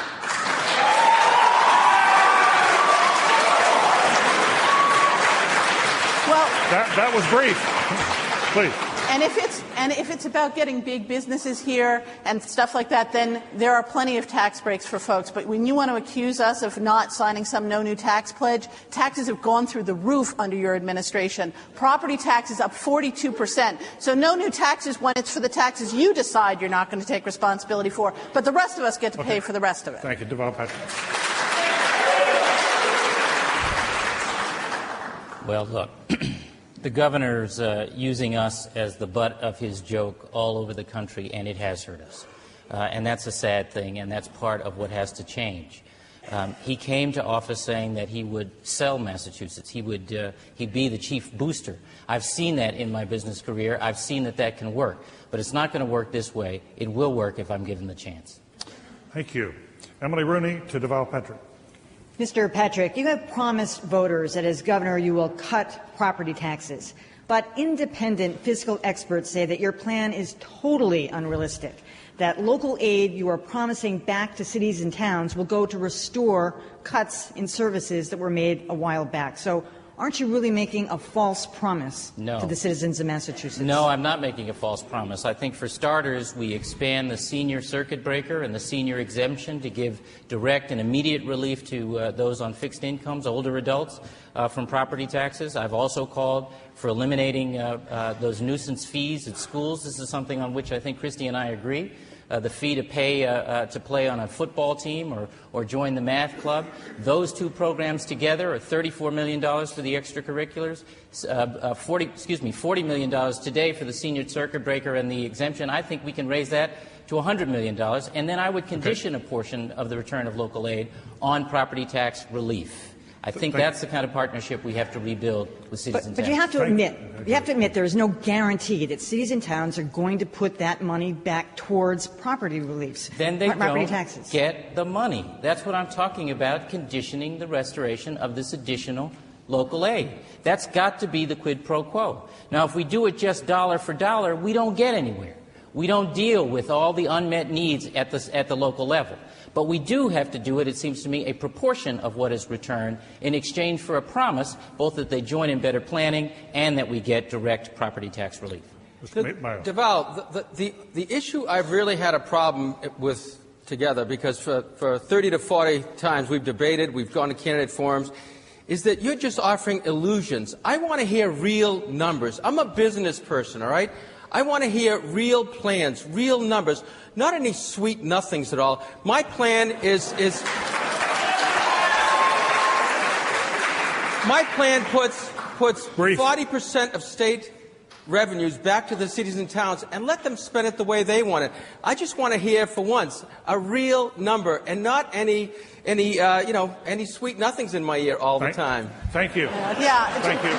[SPEAKER 4] Well,
[SPEAKER 1] that was brief. Please.
[SPEAKER 4] And if it's about getting big businesses here and stuff like that, then there are plenty of tax breaks for folks. But when you want to accuse us of not signing some no new tax pledge, taxes have gone through the roof under your administration. Property tax is up 42%. So no new taxes when it's for the taxes you decide you're not going to take responsibility for. But the rest of us get to pay for the rest of it.
[SPEAKER 1] Thank you. Deval Patrick.
[SPEAKER 3] Well, look. The governor's using us as the butt of his joke all over the country, and it has hurt us. And that's a sad thing, and that's part of what has to change. He came to office saying that he would sell Massachusetts. He'd be the chief booster. I've seen that in my business career. I've seen that can work. But it's not going to work this way. It will work if I'm given the chance.
[SPEAKER 1] Thank you. Emily Rooney to Deval Patrick.
[SPEAKER 8] Mr. Patrick, you have promised voters that as governor you will cut property taxes. But independent fiscal experts say that your plan is totally unrealistic, that local aid you are promising back to cities and towns will go to restore cuts in services that were made a while back. So aren't you really making a false promise
[SPEAKER 3] No.
[SPEAKER 8] to the citizens of Massachusetts?
[SPEAKER 3] No, I'm not making a false promise. I think for starters, we expand the senior circuit breaker and the senior exemption to give direct and immediate relief to those on fixed incomes, older adults, from property taxes. I've also called for eliminating those nuisance fees at schools. This is something on which I think Christy and I agree. The fee to pay to play on a football team or join the math club. Those two programs together are $34 million for the extracurriculars, $40 million today for the senior circuit breaker and the exemption. I think we can raise that to $100 million, and then I would condition a portion of the return of local aid on property tax relief. I think that's the kind of partnership we have to rebuild with cities and towns.
[SPEAKER 8] But you have to admit there is no guarantee that cities and towns are going to put that money back towards property reliefs.
[SPEAKER 3] Then they
[SPEAKER 8] property
[SPEAKER 3] don't
[SPEAKER 8] taxes.
[SPEAKER 3] get the money. That's what I'm talking about, conditioning the restoration of this additional local aid. That's got to be the quid pro quo. Now, if we do it just dollar for dollar, we don't get anywhere. We don't deal with all the unmet needs at the local level. But we do have to do it seems to me, a proportion of what is returned in exchange for a promise both that they join in better planning and that we get direct property tax relief.
[SPEAKER 5] Deval, the issue I've really had a problem with together, because for 30 to 40 times we've debated, we've gone to candidate forums, is that you're just offering illusions. I want to hear real numbers. I'm a business person, all right? I want to hear real plans, real numbers, not any sweet nothings at all. My plan is my plan puts 40% of state revenues back to the cities and towns and let them spend it the way they want it. I just want to hear, for once, a real number and not any sweet nothings in my ear all the time.
[SPEAKER 1] Thank you.
[SPEAKER 4] Thank you.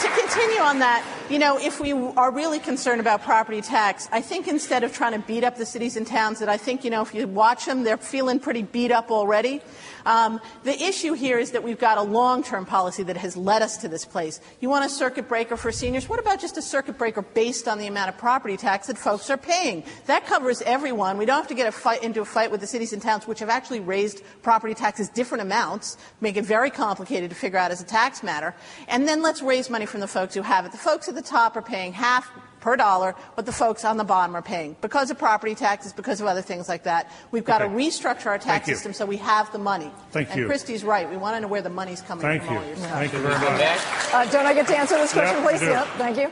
[SPEAKER 4] To continue on that, if we are really concerned about property tax, I think instead of trying to beat up the cities and towns, that I think, if you watch them, they're feeling pretty beat up already. The issue here is that we've got a long-term policy that has led us to this place. You want a circuit breaker for seniors? What about just a circuit breaker based on the amount of property tax that folks are paying? That covers everyone. We don't have to get into a fight with the cities and towns, which have actually raised property taxes different amounts, make it very complicated to figure out as a tax matter. And then let's raise money from the folks who have it. The folks at the top are paying half per dollar what the folks on the bottom are paying because of property taxes, because of other things like that. We've got to restructure our tax system so we have the money.
[SPEAKER 1] Thank you.
[SPEAKER 4] And Christy's right. We want to know where the money's coming from. All your stuff.
[SPEAKER 1] Thank you very much.
[SPEAKER 6] Don't I get to answer this question, please?
[SPEAKER 1] Yep,
[SPEAKER 6] thank you.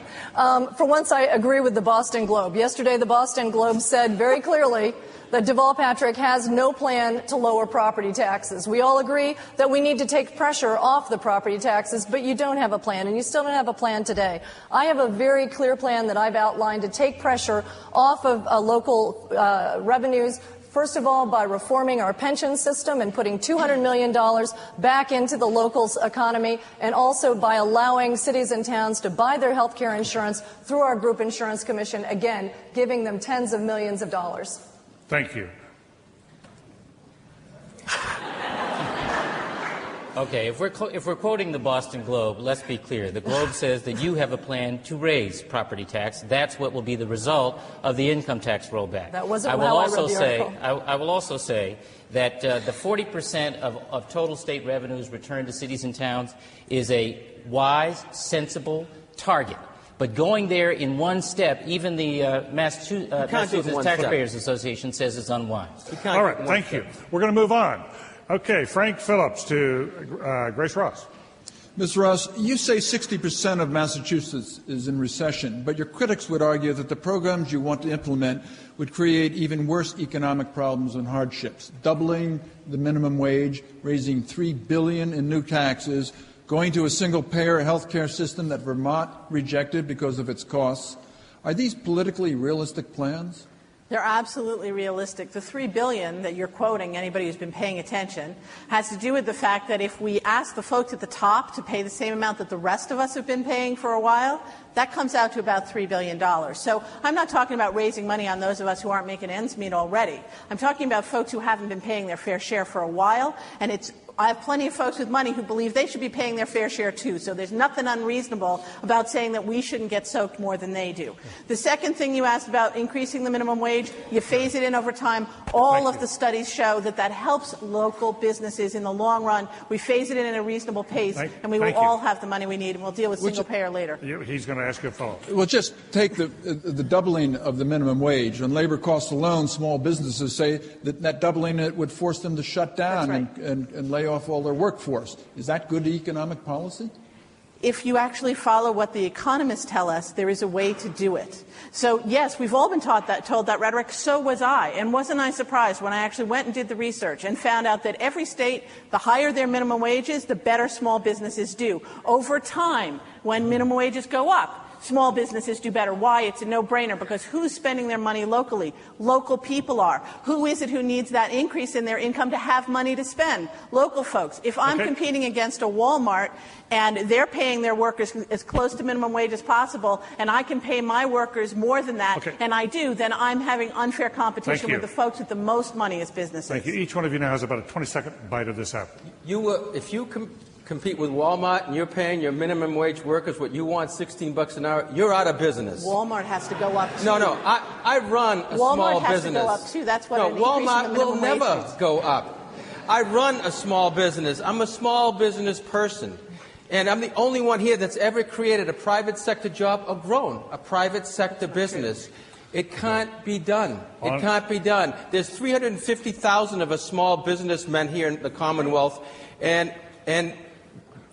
[SPEAKER 6] For once, I agree with the Boston Globe. Yesterday, the Boston Globe said very clearly that Deval Patrick has no plan to lower property taxes. We all agree that we need to take pressure off the property taxes, but you don't have a plan, and you still don't have a plan today. I have a very clear plan that I've outlined to take pressure off of local revenues. First of all, by reforming our pension system and putting $200 million back into the local economy, and also by allowing cities and towns to buy their health care insurance through our Group Insurance Commission, again, giving them tens of millions of dollars.
[SPEAKER 1] Thank you.
[SPEAKER 3] Okay, if we're quoting the Boston Globe, let's be clear. The Globe says that you have a plan to raise property tax. That's what will be the result of the income tax rollback.
[SPEAKER 6] That wasn't how I read the article.
[SPEAKER 3] I will also say that the 40% of total state revenues returned to cities and towns is a wise, sensible target. But going there in one step, even the Massachusetts Taxpayers Association says it's unwise.
[SPEAKER 1] All right, thank you. We're going to move on. Okay, Frank Phillips to Grace Ross.
[SPEAKER 2] Mr. Ross, you say 60% of Massachusetts is in recession, but your critics would argue that the programs you want to implement would create even worse economic problems and hardships, doubling the minimum wage, raising $3 billion in new taxes, going to a single-payer health care system that Vermont rejected because of its costs. Are these politically realistic plans?
[SPEAKER 4] They're absolutely realistic. The $3 billion that you're quoting, anybody who's been paying attention, has to do with the fact that if we ask the folks at the top to pay the same amount that the rest of us have been paying for a while, that comes out to about $3 billion. So I'm not talking about raising money on those of us who aren't making ends meet already. I'm talking about folks who haven't been paying their fair share for a while, and it's I have plenty of folks with money who believe they should be paying their fair share too. So there's nothing unreasonable about saying that we shouldn't get soaked more than they do. The second thing you asked about increasing the minimum wage, you phase it in over time. All of the studies show that that helps local businesses in the long run. We phase it in at a reasonable pace, and we will all have the money we need, and we'll deal with single payer later.
[SPEAKER 1] He's going to ask you a follow-up.
[SPEAKER 2] Well, just take the doubling of the minimum wage. On labor costs alone, small businesses say that doubling it would force them to shut down and lay off all their workforce. Is that good economic policy?
[SPEAKER 4] If you actually follow what the economists tell us, there is a way to do it. So, yes, we've all been told that rhetoric. So was I. And wasn't I surprised when I actually went and did the research and found out that every state, the higher their minimum wages, the better small businesses do. Over time, when minimum wages go up, small businesses do better. Why? It's a no-brainer, because who's spending their money locally? Local people are. Who is it who needs that increase in their income to have money to spend? Local folks. If I'm competing against a Walmart and they're paying their workers as close to minimum wage as possible, and I can pay my workers more than that, and I do, then I'm having unfair competition with the folks with the most money as businesses.
[SPEAKER 1] Thank you. Each one of you now has about a 20-second bite of this apple.
[SPEAKER 5] If you compete with Walmart and you're paying your minimum wage workers what you want, $16 an hour, you're out of business.
[SPEAKER 4] Walmart has to go up too.
[SPEAKER 5] No, I run a small business.
[SPEAKER 4] Walmart has to go up too. That's what an increase in the
[SPEAKER 5] Walmart will
[SPEAKER 4] minimum
[SPEAKER 5] never
[SPEAKER 4] wage is.
[SPEAKER 5] go up. I run a small business. I'm a small business person. And I'm the only one here that's ever created a private sector job or grown a private sector business. It can't be done. It can't be done. There's 350,000 of us small businessmen here in the Commonwealth, and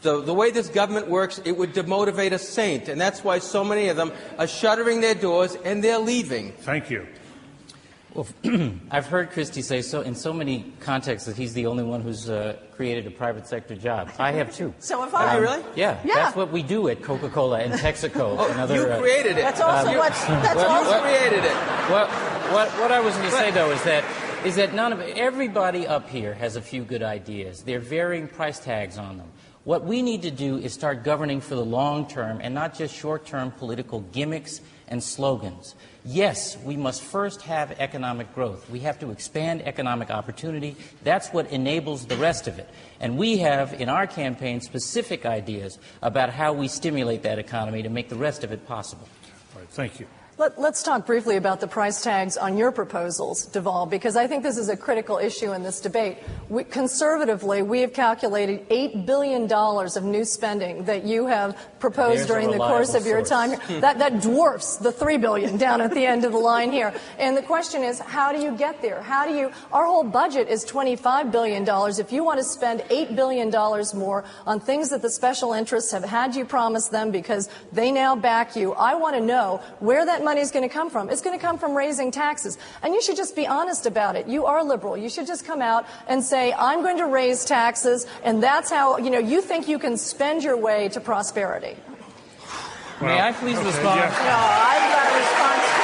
[SPEAKER 5] the way this government works, it would demotivate a saint, and that's why so many of them are shuttering their doors and they're leaving.
[SPEAKER 1] Thank you.
[SPEAKER 3] Well, I've heard Christy say in so many contexts that he's the only one who's created a private sector job. I have too.
[SPEAKER 4] So have I.
[SPEAKER 5] Really?
[SPEAKER 3] Yeah, that's what we do at Coca-Cola and Texaco. and other,
[SPEAKER 5] you created it.
[SPEAKER 4] That's also
[SPEAKER 5] you created it.
[SPEAKER 3] What I was going to say, though, is that everybody up here has a few good ideas. There are varying price tags on them. What we need to do is start governing for the long term and not just short-term political gimmicks and slogans. Yes, we must first have economic growth. We have to expand economic opportunity. That's what enables the rest of it. And we have, in our campaign, specific ideas about how we stimulate that economy to make the rest of it possible.
[SPEAKER 1] All right, thank you.
[SPEAKER 6] Let's talk briefly about the price tags on your proposals, Deval, because I think this is a critical issue in this debate. Conservatively, we have calculated $8 billion of new spending that you have proposed during the course of your time. That dwarfs the $3 billion down at the end of the line here. And the question is, how do you get there? Our whole budget is $25 billion. If you want to spend $8 billion more on things that the special interests have had you promise them because they now back you, I want to know where that money is going to come from. It's going to come from raising taxes. And you should just be honest about it. You are liberal. You should just come out and say, I'm going to raise taxes, and that's how, you think you can spend your way to prosperity.
[SPEAKER 3] Well, may I please respond?
[SPEAKER 4] Yeah. No, I've got a response too.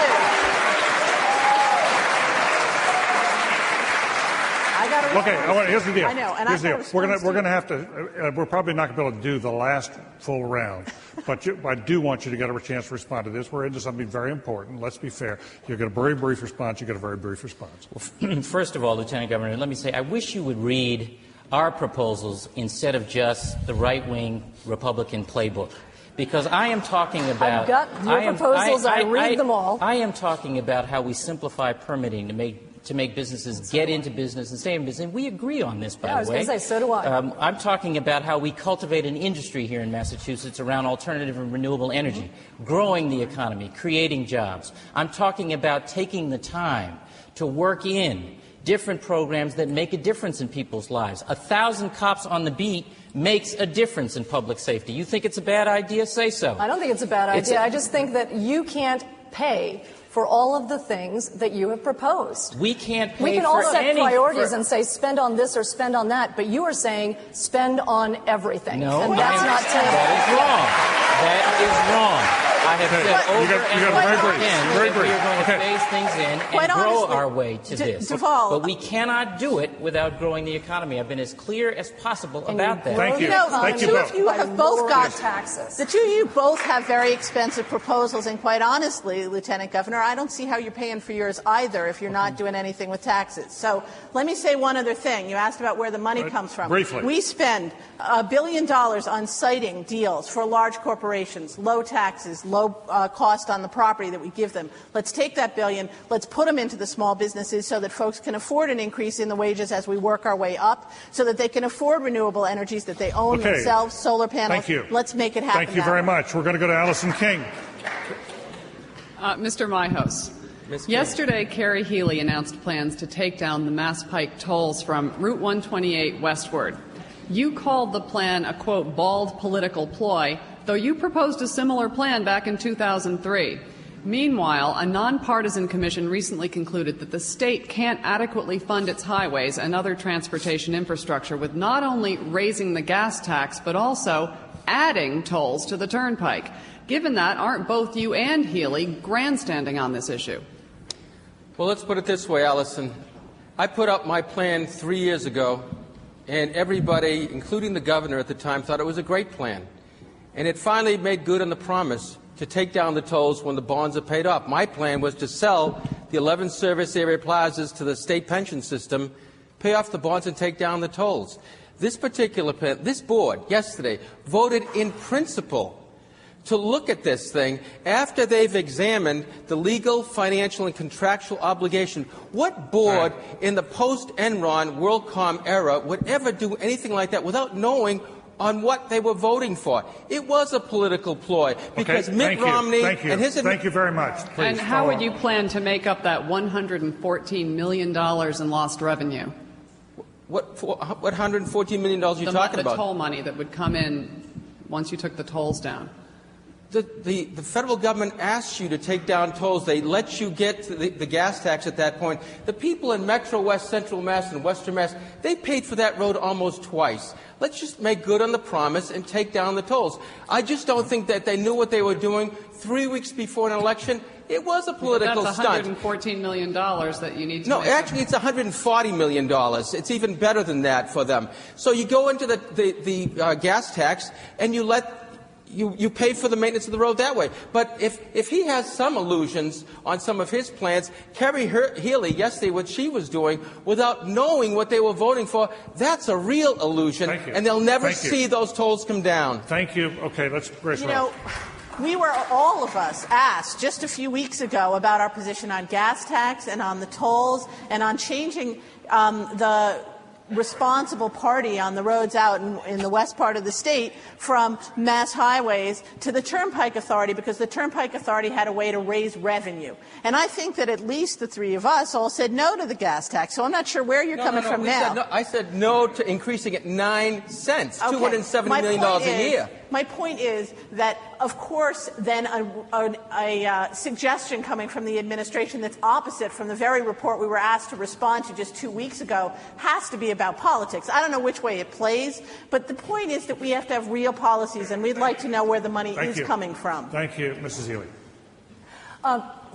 [SPEAKER 1] Here's the deal.
[SPEAKER 4] I know, and
[SPEAKER 1] here's the deal. We're going to have to. We're probably not going to be able to do the last full round, but I do want you to get a chance to respond to this. We're into something very important. Let's be fair. You get a very brief response. You get a very brief response.
[SPEAKER 3] Well, first of all, Lieutenant Governor, let me say I wish you would read our proposals instead of just the right-wing Republican playbook. Because I am talking about...
[SPEAKER 6] I've got your proposals. I read them all.
[SPEAKER 3] I am talking about how we simplify permitting to make businesses get into business and stay in business. And we agree on this, by the way.
[SPEAKER 6] I was going to say, so do I.
[SPEAKER 3] I'm talking about how we cultivate an industry here in Massachusetts around alternative and renewable energy, growing the economy, creating jobs. I'm talking about taking the time to work in different programs that make a difference in people's lives. 1,000 cops on the beat makes a difference in public safety. You think it's a bad idea? Say so.
[SPEAKER 6] I don't think it's a bad idea. I just think that you can't pay for all of the things that you have proposed.
[SPEAKER 3] We can't pay
[SPEAKER 6] We can all set priorities and say spend on this or spend on that, but you are saying spend on everything.
[SPEAKER 3] No,
[SPEAKER 6] and that's not tenable.
[SPEAKER 3] That is wrong. I have said over and over again that we are going to phase things in and grow our way to this. But we cannot do it without growing the economy. I've been as clear as possible about that.
[SPEAKER 1] Thank you.
[SPEAKER 4] The two of you have both got
[SPEAKER 6] taxes.
[SPEAKER 4] The two of you both have very expensive proposals, and quite honestly, Lieutenant Governor, I don't see how you're paying for yours either if you're not doing anything with taxes. So let me say one other thing. You asked about where the money comes from.
[SPEAKER 1] Briefly.
[SPEAKER 4] We spend $1 billion on siting deals for large corporations, low taxes, low cost on the property that we give them. Let's take that billion, let's put them into the small businesses so that folks can afford an increase in the wages as we work our way up, so that they can afford renewable energies that they own themselves, solar panels.
[SPEAKER 1] Thank you.
[SPEAKER 4] Let's make it happen.
[SPEAKER 1] Thank you very much. We're going to go to Allison King.
[SPEAKER 7] Mr. Mihos, yesterday Kerry Healey announced plans to take down the Mass Pike tolls from Route 128 westward. You called the plan a, quote, bald political ploy, though you proposed a similar plan back in 2003. Meanwhile, a nonpartisan commission recently concluded that the state can't adequately fund its highways and other transportation infrastructure with not only raising the gas tax but also adding tolls to the turnpike. Given that, aren't both you and Healey grandstanding on this issue?
[SPEAKER 5] Well, let's put it this way, Allison. I put up my plan 3 years ago, and everybody, including the governor at the time, thought it was a great plan. And it finally made good on the promise to take down the tolls when the bonds are paid off. My plan was to sell the 11 service area plazas to the state pension system, pay off the bonds, and take down the tolls. This particular plan, this board yesterday voted in principle to look at this thing after they've examined the legal, financial, and contractual obligation. What board in the post-Enron WorldCom era would ever do anything like that without knowing on what they were voting for? It was a political ploy because Mitt Romney and his...
[SPEAKER 1] Thank you very much. Please
[SPEAKER 7] and how would you plan to make up that $114 million in lost revenue?
[SPEAKER 5] What $114 million are you talking about?
[SPEAKER 7] The toll money that would come in once you took the tolls down.
[SPEAKER 5] The federal government asks you to take down tolls. They let you get the gas tax at that point. The people in Metro West, Central Mass, and Western Mass, they paid for that road almost twice. Let's just make good on the promise and take down the tolls. I just don't think that they knew what they were doing 3 weeks before an election. It was a political stunt.
[SPEAKER 7] That's $114 million that you need to make
[SPEAKER 5] actually, it's $140 million. It's even better than that for them. So you go into the gas tax and you let... You pay for the maintenance of the road that way. But if he has some illusions on some of his plans, Kerry Healey yesterday, what she was doing, without knowing what they were voting for, that's a real illusion, and they'll never see those tolls come down.
[SPEAKER 1] Thank you. Okay, let's brace
[SPEAKER 4] You know, we were, all of us, asked just a few weeks ago about our position on gas tax and on the tolls and on changing the responsible party on the roads out in the west part of the state from mass highways to the Turnpike Authority, because the Turnpike Authority had a way to raise revenue. And I think that at least the three of us all said no to the gas tax. So I'm not sure where you're coming from now.
[SPEAKER 5] I said no to increasing it 9 cents, $270 million a year.
[SPEAKER 4] My point is that, of course, then a suggestion coming from the administration that's opposite from the very report we were asked to respond to just 2 weeks ago has to be about politics. I don't know which way it plays, but the point is that we have to have real policies, and we'd like to know where the money is coming from.
[SPEAKER 1] Thank you. Mrs. Healey.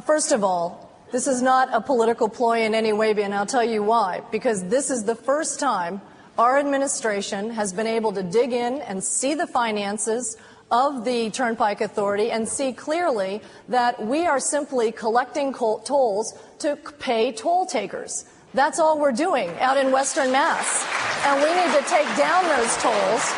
[SPEAKER 6] First of all, this is not a political ploy in any way, and I'll tell you why. Because this is the first time our administration has been able to dig in and see the finances of the Turnpike Authority and see clearly that we are simply collecting tolls to pay toll takers. That's all we're doing out in Western Mass. And we need to take down those tolls.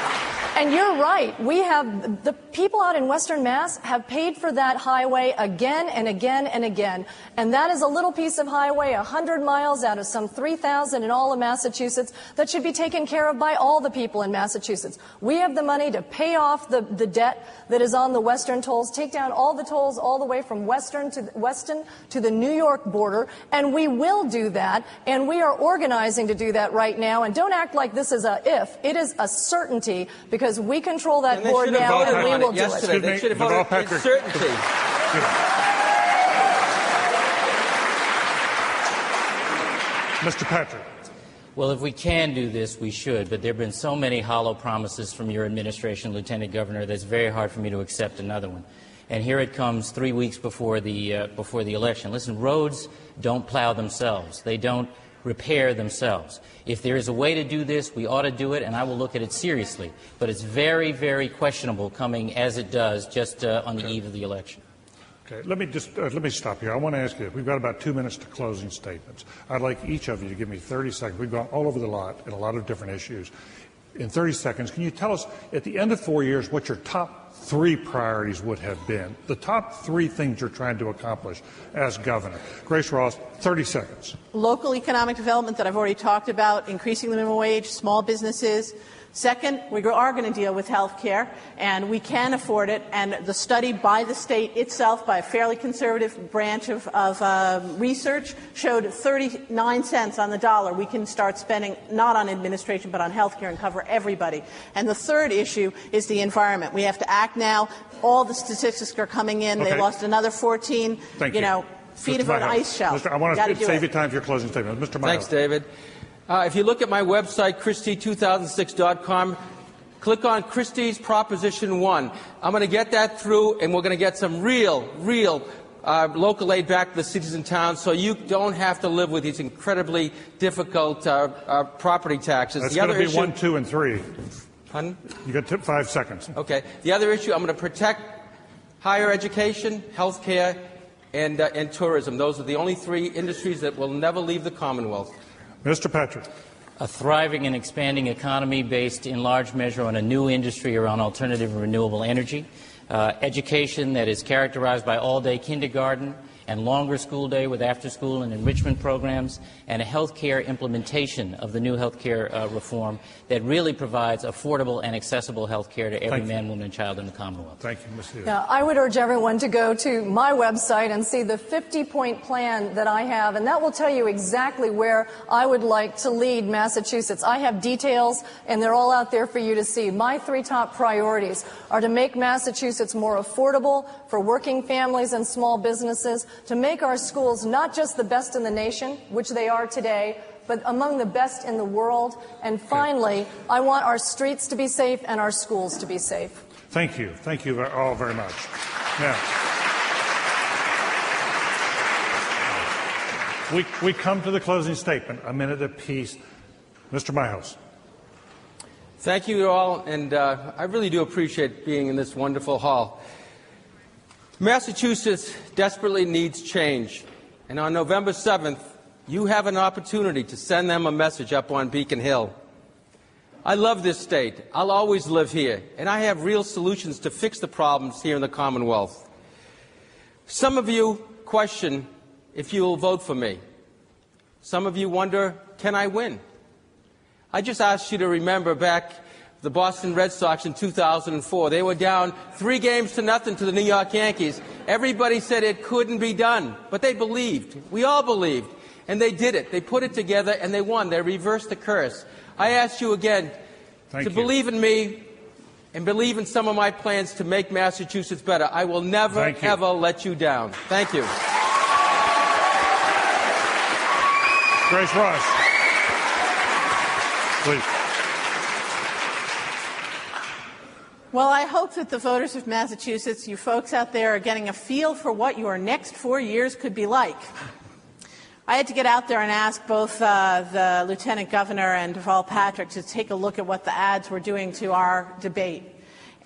[SPEAKER 6] And you're right. We have the people out in Western Mass have paid for that highway again and again and again. And that is a little piece of highway, 100 miles out of some 3,000 in all of Massachusetts, that should be taken care of by all the people in Massachusetts. We have the money to pay off the debt that is on the Western tolls, take down all the tolls all the way from Weston to the New York border. And we will do that. And we are organizing to do that right now. And don't act like this is a if. It is a certainty, because we control that board now, and we will do it.
[SPEAKER 5] They should have voted in certainty.
[SPEAKER 1] Mr. Patrick.
[SPEAKER 3] Well, if we can do this, we should. But there have been so many hollow promises from your administration, Lieutenant Governor, that it's very hard for me to accept another one. And here it comes 3 weeks before the election. Listen, roads don't plow themselves. They don't repair themselves. If there is a way to do this, we ought to do it, and I will look at it seriously. But it's very, very questionable coming as it does just on the eve of the election.
[SPEAKER 1] Okay, let me stop here. I want to ask you, we've got about 2 minutes to closing statements. I'd like each of you to give me 30 seconds. We've gone all over the lot in a lot of different issues. In 30 seconds, can you tell us at the end of 4 years what your top 3 priorities would have been? The top 3 things you're trying to accomplish as governor. Grace Ross, 30 seconds.
[SPEAKER 4] Local economic development that I've already talked about, increasing the minimum wage, small businesses. Second, we are going to deal with health care, and we can afford it. And the study by the state itself, by a fairly conservative branch of research, showed 39 cents on the dollar. We can start spending not on administration but on health care and cover everybody. And the third issue is the environment. We have to act now. All the statistics are coming in.
[SPEAKER 1] Okay.
[SPEAKER 4] They lost another 14,
[SPEAKER 1] feet
[SPEAKER 4] Mr. of an ice shelf.
[SPEAKER 1] I want to save you time for your closing statement. Mr. Mihos.
[SPEAKER 5] Thanks, David. If you look at my website, Christy2006.com, click on Christie's Proposition 1. I'm going to get that through, and we're going to get some real local aid back to the cities and towns, so you don't have to live with these incredibly difficult property taxes.
[SPEAKER 1] That's going to be 1, 2, and 3.
[SPEAKER 5] Pardon?
[SPEAKER 1] You got 5 seconds.
[SPEAKER 5] Okay. The other issue, I'm going to protect higher education, health care, and tourism. Those are the only 3 industries that will never leave the Commonwealth.
[SPEAKER 1] Mr. Patrick.
[SPEAKER 3] A thriving and expanding economy based in large measure on a new industry around alternative and renewable energy, education that is characterized by all-day kindergarten and longer school day with after-school and enrichment programs, and a health care implementation of the new health care reform that really provides affordable and accessible health care to every man, woman, and child in the Commonwealth.
[SPEAKER 1] Thank you, Ms. Healy.
[SPEAKER 6] Now, I would urge everyone to go to my website and see the 50-point plan that I have, and that will tell you exactly where I would like to lead Massachusetts. I have details, and they're all out there for you to see. My 3 top priorities are to make Massachusetts more affordable for working families and small businesses, to make our schools not just the best in the nation, which they are today, but among the best in the world. And finally, I want our streets to be safe and our schools to be safe.
[SPEAKER 1] Thank you. Thank you all very much. Now, we come to the closing statement, a minute apiece. Mr. Mihos.
[SPEAKER 5] Thank you all, and I really do appreciate being in this wonderful hall. Massachusetts desperately needs change, and on November 7th, you have an opportunity to send them a message up on Beacon Hill. I love this state. I'll always live here, and I have real solutions to fix the problems here in the Commonwealth. Some of you question if you will vote for me. Some of you wonder, can I win? I just asked you to remember back the Boston Red Sox in 2004. They were down 3-0 to the New York Yankees. Everybody said it couldn't be done, but they believed. We all believed, and they did it. They put it together, and they won. They reversed the curse. I ask you again to believe in me and believe in some of my plans to make Massachusetts better. I will never, ever let you down. Thank you.
[SPEAKER 1] Grace Ross. Please.
[SPEAKER 4] Well, I hope that the voters of Massachusetts, you folks out there, are getting a feel for what your next 4 years could be like. I had to get out there and ask both the Lieutenant Governor and Deval Patrick to take a look at what the ads were doing to our debate.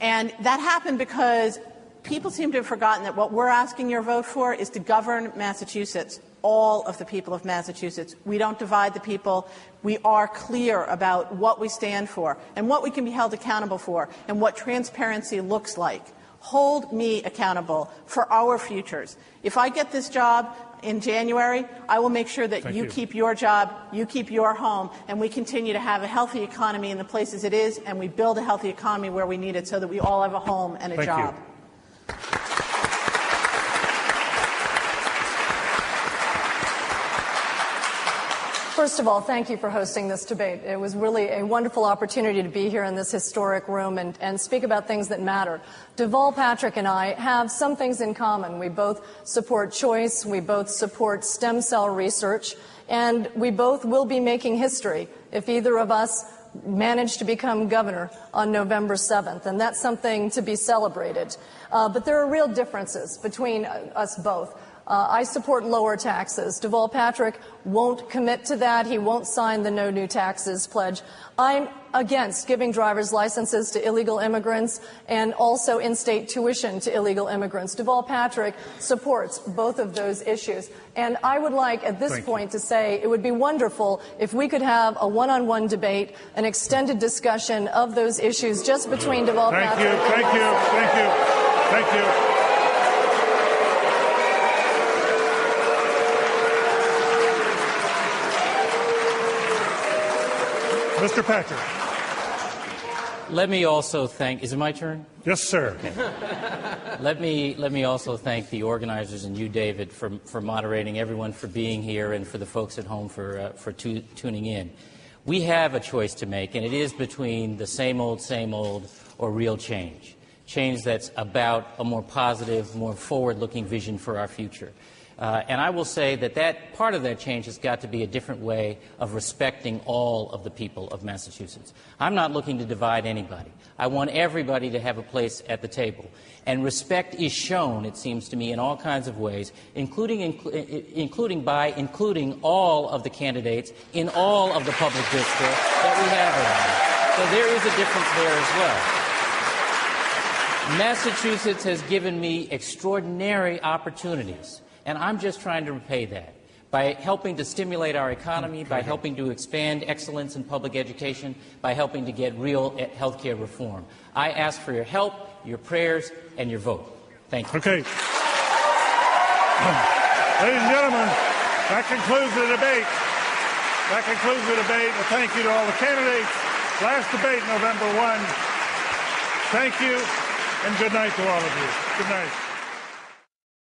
[SPEAKER 4] And that happened because people seem to have forgotten that what we're asking your vote for is to govern Massachusetts, all of the people of Massachusetts. We don't divide the people. We are clear about what we stand for and what we can be held accountable for and what transparency looks like. Hold me accountable for our futures. If I get this job in January, I will make sure that you keep your job, you keep your home, and we continue to have a healthy economy in the places it is, and we build a healthy economy where we need it so that we all have a home and a job.
[SPEAKER 6] First of all, thank you for hosting this debate. It was really a wonderful opportunity to be here in this historic room and speak about things that matter. Deval Patrick and I have some things in common. We both support choice, we both support stem cell research, and we both will be making history if either of us manage to become governor on November 7th, and that's something to be celebrated. But there are real differences between us both. I support lower taxes. Deval Patrick won't commit to that. He won't sign the No New Taxes pledge. I'm against giving driver's licenses to illegal immigrants and also in-state tuition to illegal immigrants. Deval Patrick supports both of those issues. And I would like at this point to say it would be wonderful if we could have a one-on-one debate, an extended discussion of those issues just between Deval Patrick and myself.
[SPEAKER 1] Thank you. Mr. Patrick.
[SPEAKER 3] Let me also thank, is it my turn?
[SPEAKER 1] Yes, sir.
[SPEAKER 3] Okay. Let me also thank the organizers and you, David, for moderating, everyone for being here, and for the folks at home for tuning in. We have a choice to make, and it is between the same old, or real change. Change that's about a more positive, more forward-looking vision for our future. And I will say that part of that change has got to be a different way of respecting all of the people of Massachusetts. I'm not looking to divide anybody. I want everybody to have a place at the table. And respect is shown, it seems to me, in all kinds of ways, including by including all of the candidates in all of the public districts that we have around. So there is a difference there as well. Massachusetts has given me extraordinary opportunities, and I'm just trying to repay that by helping to stimulate our economy, by helping to expand excellence in public education, by helping to get real health care reform. I ask for your help, your prayers, and your vote. Thank you.
[SPEAKER 1] Okay. Ladies and gentlemen, that concludes the debate. That concludes the debate. A thank you to all the candidates. Last debate, November 1. Thank you, and good night to all of you. Good night.